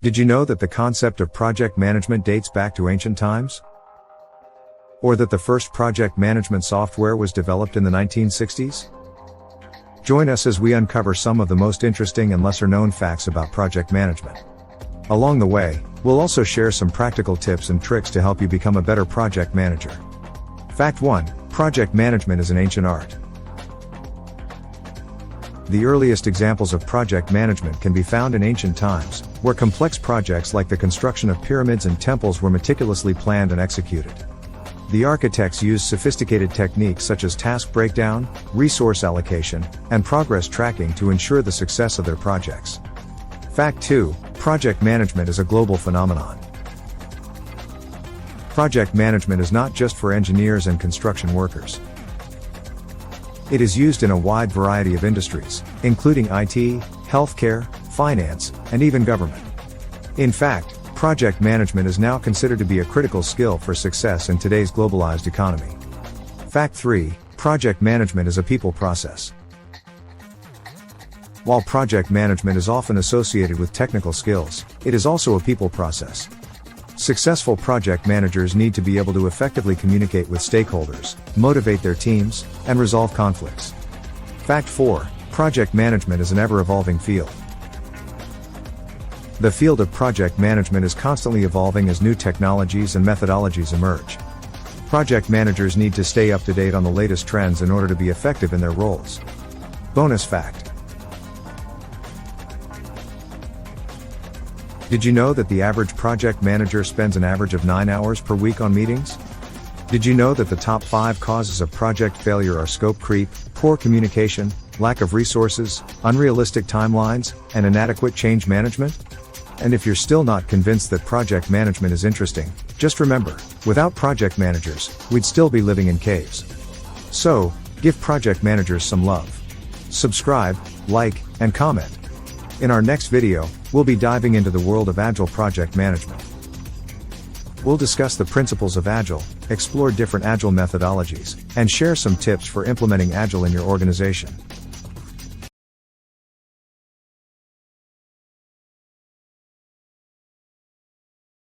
Did you know that the concept of project management dates back to ancient times? Or that the first project management software was developed in the 1960s? Join us as we uncover some of the most interesting and lesser-known facts about project management. Along the way, we'll also share some practical tips and tricks to help you become a better project manager. Fact 1. Project management is an ancient art. The earliest examples of project management can be found in ancient times, where complex projects like the construction of pyramids and temples were meticulously planned and executed. The architects used sophisticated techniques such as task breakdown, resource allocation, and progress tracking to ensure the success of their projects. Fact 2. Project management is a global phenomenon. Project management is not just for engineers and construction workers. It is used in a wide variety of industries, including IT, healthcare, finance, and even government. In fact, project management is now considered to be a critical skill for success in today's globalized economy. Fact 3. Project management is a people process. While project management is often associated with technical skills, it is also a people process. Successful project managers need to be able to effectively communicate with stakeholders, motivate their teams, and resolve conflicts. Fact 4. Project management is an ever-evolving field. The field of project management is constantly evolving as new technologies and methodologies emerge. Project managers need to stay up to date on the latest trends in order to be effective in their roles. Bonus fact. Did you know that the average project manager spends an average of 9 hours per week on meetings? Did you know that the top 5 causes of project failure are scope creep, poor communication, lack of resources, unrealistic timelines, and inadequate change management? And if you're still not convinced that project management is interesting, just remember, without project managers, we'd still be living in caves. So, give project managers some love. Subscribe, like, and comment. In our next video, we'll be diving into the world of Agile project management. We'll discuss the principles of Agile, explore different Agile methodologies, and share some tips for implementing Agile in your organization.